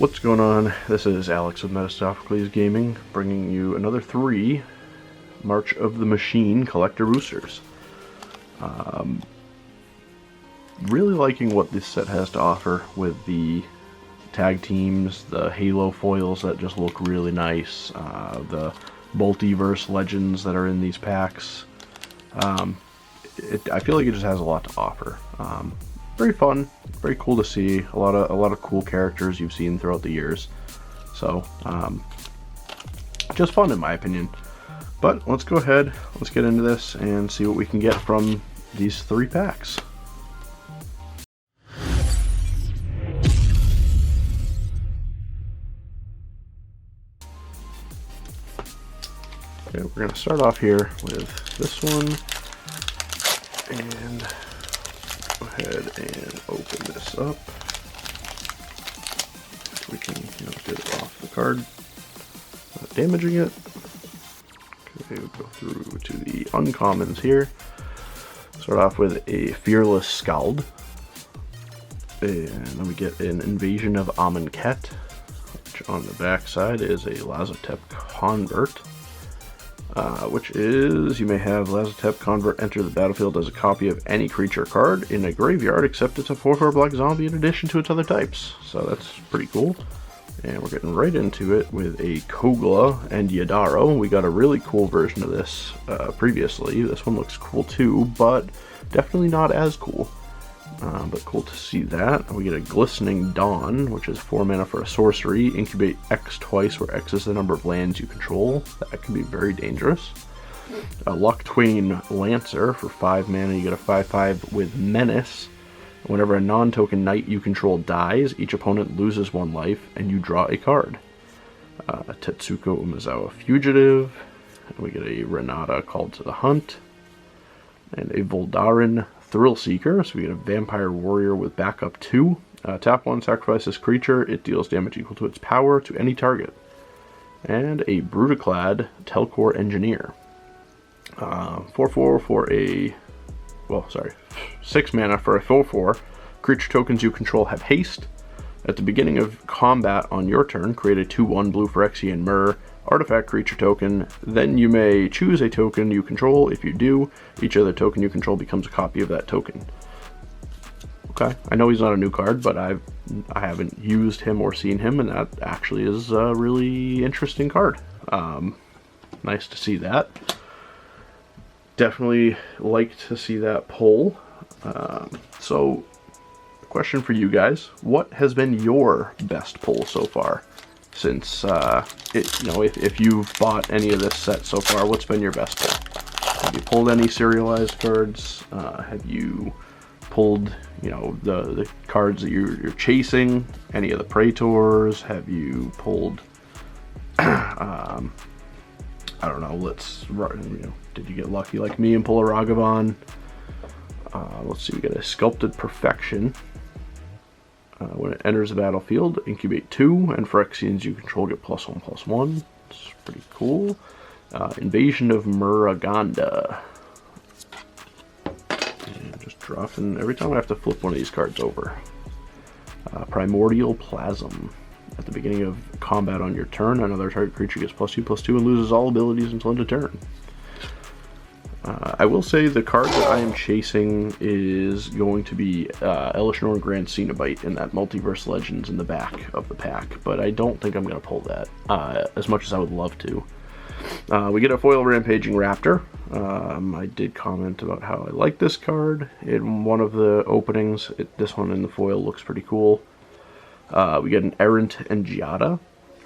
What's going on? This is Alex with Metasophocles Gaming, bringing you another 3 March of the Machine collector boosters. Really liking what this set has to offer with the tag teams, the Halo foils that just look really nice, the multiverse legends that are in these packs. I feel like it just has a lot to offer. Very fun, very cool to see. A lot of cool characters you've seen throughout the years. So, just fun in my opinion. But let's go ahead, let's get into this and see what we can get from these 3 packs. Okay, we're going to start off here with this one. And go ahead and open this up. We can, get it off the card without damaging it. Okay, we'll go through to the uncommons here. Start off with a Fearless Skald. And then we get an Invasion of Amonkhet, which on the back side is a Lazotep Convert. Which is, you may have Lazotep Convert enter the battlefield as a copy of any creature card in a graveyard, except it's a 4/4 black zombie in addition to its other types. So that's pretty cool. And we're getting right into it with a Kogla and Yadaro. We got a really cool version of this previously. This one looks cool too, but definitely not as cool. But cool to see that. We get a Glistening Dawn, which is 4 mana for a sorcery. Incubate X twice, where X is the number of lands you control. That can be very dangerous. A Locthwain Lancer for 5 mana. You get a 5/5 with Menace. Whenever a non-token knight you control dies, each opponent loses 1 life, and you draw a card. Tetsuko Umezawa Fugitive. And we get a Renata Called to the Hunt. And a Voldaren Thrill Seeker, so we get a Vampire Warrior with backup 2. Tap 1, sacrifice this creature. It deals damage equal to its power to any target. And a Brutaclad Telcor Engineer. 4/4 for a... 6 mana for a 4/4. Creature tokens you control have haste. At the beginning of combat on your turn, create a 2/1 blue Phyrexian Myr artifact creature token. Then you may choose a token you control. If you do, each other token you control becomes a copy of that token. Okay, I know he's not a new card, but I haven't used him or seen him, and that actually is a really interesting card. Nice to see that. Definitely like to see that pull. So, question for you guys: what has been your best pull so far? Since if you've bought any of this set so far, what's been your best pull? Have you pulled any serialized cards? Have you pulled the cards that you're chasing? Any of the Praetors? Have you pulled? I don't know. Did you get lucky like me and pull a Ragavan? Let's see. We get a Sculpted Perfection. When it enters the battlefield, incubate 2, and Phyrexians you control get +1/+1. It's pretty cool. Invasion of Muraganda. And just dropping every time I have to flip one of these cards over. Primordial Plasm. At the beginning of combat on your turn, another target creature gets +2/+2 and loses all abilities until end of turn. I will say the card that I am chasing is going to be Elishnorn Grand Cenobite in that Multiverse Legends in the back of the pack, but I don't think I'm going to pull that, as much as I would love to. We get a Foil Rampaging Raptor. I did comment about how I like this card in one of the openings. This one in the foil looks pretty cool. We get an Errant Engiata,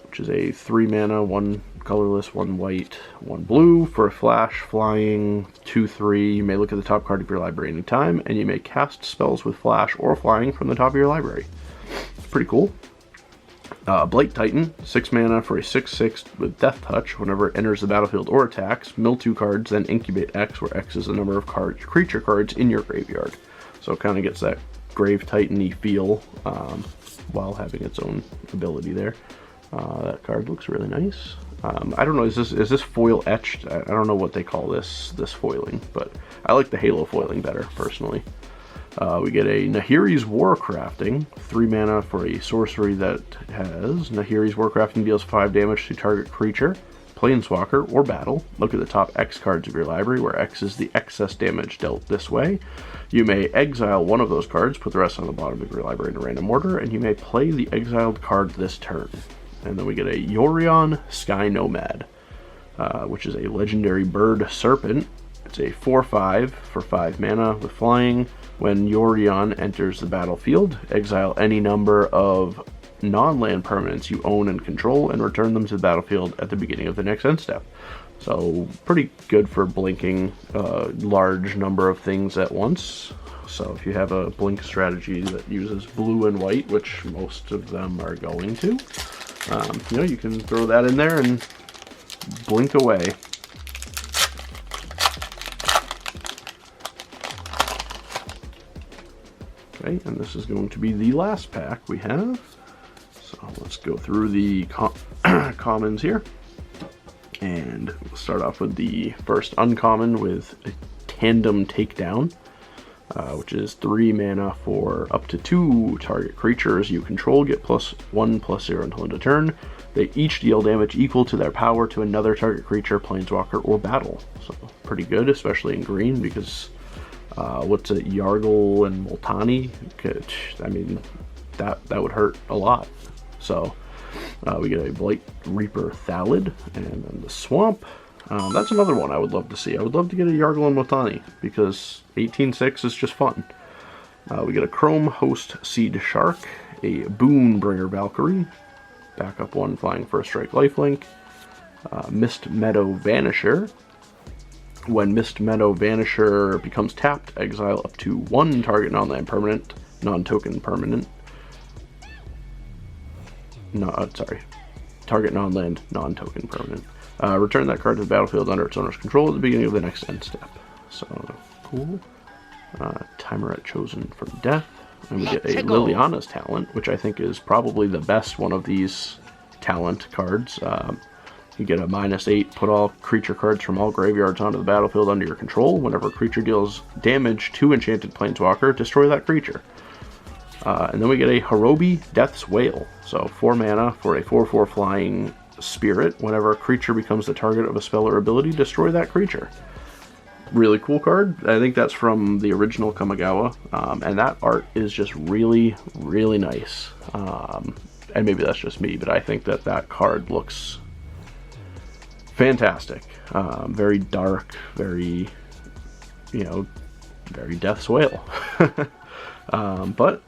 which is a 3 mana, 1 colorless, 1 white, 1 blue for a flash, flying, 2/3. You may look at the top card of your library anytime, and you may cast spells with flash or flying from the top of your library. It's pretty cool. Blight Titan, 6 mana for a 6/6 with Death Touch. Whenever it enters the battlefield or attacks, mill 2 cards, then incubate X, where X is the number of creature cards in your graveyard. So it kind of gets that Grave Titan-y feel while having its own ability there. That card looks really nice. I don't know, is this foil etched? I don't know what they call this foiling, but I like the Halo foiling better, personally. We get a Nahiri's Warcrafting, 3 mana for a sorcery that has Nahiri's Warcrafting deals 5 damage to target creature, planeswalker, or battle. Look at the top X cards of your library, where X is the excess damage dealt this way. You may exile one of those cards, put the rest on the bottom of your library in a random order, and you may play the exiled card this turn. And then we get a Yorion Sky Nomad, which is a legendary bird serpent. It's a 4/5 for 5 mana with flying. When Yorion enters the battlefield, exile any number of non-land permanents you own and control and return them to the battlefield at the beginning of the next end step. So pretty good for blinking a large number of things at once. So if you have a blink strategy that uses blue and white, which most of them are going to, you know, you can throw that in there and blink away. Okay, and this is going to be the last pack we have. So let's go through the commons here. And we'll start off with the first uncommon with a Tandem Takedown, which is 3 mana for up to 2 target creatures you control get +1/+0 until end of turn. They each deal damage equal to their power to another target creature, planeswalker, or battle. So pretty good, especially in green, because what's it, Yargle and Multani? I mean, that would hurt a lot. So we get a Blight Reaper Thallid, and then the Swamp. That's another one I would love to see. I would love to get a Yargle and Multani, because 18/6 is just fun. We get a Chrome Host Seed Shark, a Boonbringer Valkyrie, backup 1 flying first strike lifelink, Mist Meadow Vanisher. When Mist Meadow Vanisher becomes tapped, exile up to 1 target non-land permanent, non-token permanent. Target non-land, non-token permanent. Return that card to the battlefield under its owner's control at the beginning of the next end step. So, cool. Timer Chosen from Death. And we get a Liliana's Talent, which I think is probably the best one of these talent cards. You get a -8, put all creature cards from all graveyards onto the battlefield under your control. Whenever a creature deals damage to enchanted planeswalker, destroy that creature. And then we get a Hirobi Death's Wail. So 4 mana for a 4/4 flying spirit. Whenever a creature becomes the target of a spell or ability, destroy that creature. Really cool card. I think that's from the original Kamigawa. And that art is just really, really nice. And maybe that's just me, but I think that card looks fantastic. Very dark, very, very Death's Wail. But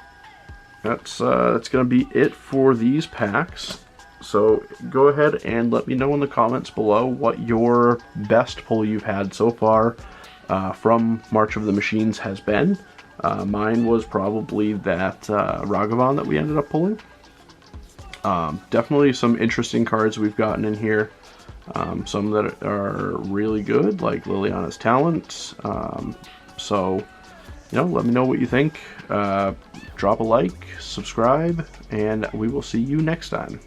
that's going to be it for these packs. So go ahead and let me know in the comments below what your best pull you've had so far from March of the Machines has been. Mine was probably that Ragavan that we ended up pulling. Definitely some interesting cards we've gotten in here. Some that are really good, like Liliana's Talent. So, let me know what you think. Drop a like, subscribe, and we will see you next time.